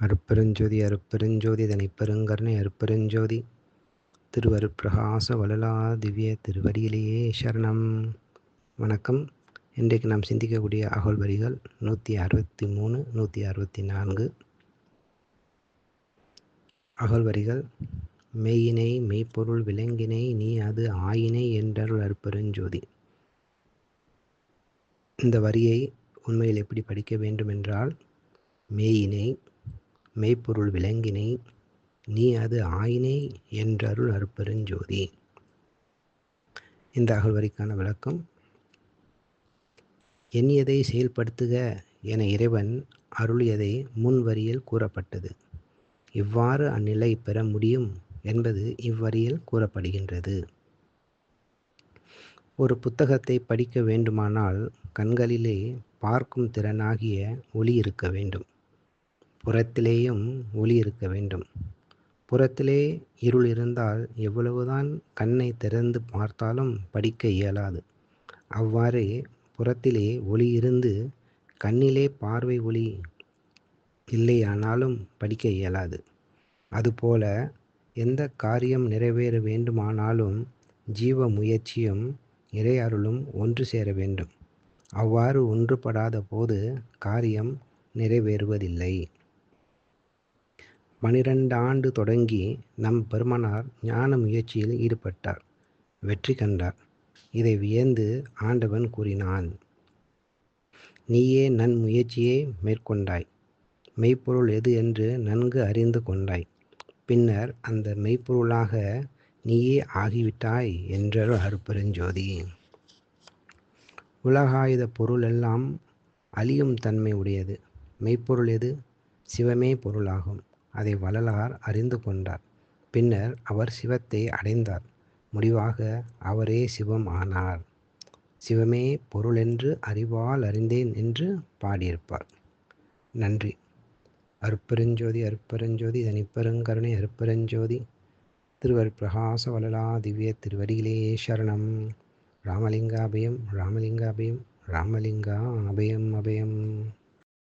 அருட்பெருஞ்சோதி அருட்பெருஞ்சோதி தனிப்பெருங்கருணை அருட்பெருஞ்சோதி திருவருட்பிரகாச வள்ளலா திவ்ய திருவடியிலேயே சரணம். வணக்கம். இன்றைக்கு நாம் சிந்திக்கக்கூடிய அகவல் வரிகள் 163 164. அகவல் வரிகள்: மெய்யினை மெய்ப்பொருள் விளங்கினை நீ அது ஆயினை என்றருள் அருட்பெருஞ்சோதி. இந்த வரியை உண்மையில் எப்படி படிக்க வேண்டும் என்றால், மெய்யினை மெய்ப்பொருள் விளங்கினை நீ அது ஆயினை என்றருள் அருட்பெருஞ்சோதி. இந்த அகழ்வரிக்கான விளக்கம்: எண்ணியதை செயல்படுத்துக என இறைவன் அருளியதை முன்வரியில் கூறப்பட்டது. இவ்வாறு அந்நிலை பெற முடியும் என்பது இவ்வரியில் கூறப்படுகின்றது. ஒரு புத்தகத்தை படிக்க வேண்டுமானால் கண்களிலே பார்க்கும் திறனாகிய ஒளி இருக்க வேண்டும். புறத்திலேயும் ஒளி இருக்க வேண்டும். புறத்திலே இருள் இருந்தால் எவ்வளவுதான் கண்ணை திறந்து பார்த்தாலும் படிக்க இயலாது. அவ்வாறே புறத்திலே ஒளி இருந்து கண்ணிலே பார்வை ஒளி இல்லையானாலும் படிக்க இயலாது. அதுபோல எந்த காரியம் நிறைவேற வேண்டுமானாலும் ஜீவ முயற்சியும் இறை அருளும் ஒன்று சேர வேண்டும். அவ்வாறு ஒன்றுபடாத போது காரியம் நிறைவேறுவதில்லை. 12 ஆண்டு தொடங்கி நம் பெருமானார் ஞான முயற்சியில் ஈடுபட்டார். வெற்றி கண்டார். இதை வியந்து ஆண்டவன் கூறினான்: நீயே நன் முயற்சியை மேற்கொண்டாய். மெய்ப்பொருள் எது என்று நன்கு அறிந்து கொண்டாய். பின்னர் அந்த மெய்ப்பொருளாக நீயே ஆகிவிட்டாய் என்றருள் அருட்பெருஞ்சோதி. உலகாயுத பொருள் எல்லாம் அழியும் தன்மை உடையது. மெய்ப்பொருள் எது? சிவமே பொருளாகும். அதை வள்ளலார் அறிந்து கொண்டார். பின்னர் அவர் சிவத்தை அடைந்தார். முடிவாக அவரே சிவம் ஆனார். சிவமே பொருளென்று அறிவால் அறிந்தேன் என்று பாடியிருப்பார். நன்றி. அருட்பெருஞ்சோதி அருட்பெருஞ்சோதி தனிப்பெருங்கருணை அருட்பெருஞ்சோதி திருவருட்பிரகாச வள்ளலா திவ்ய திருவடியிலேயே சரணம். ராமலிங்கா அபயம் ராமலிங்கா அபயம் ராமலிங்கா அபயம் அபயம்.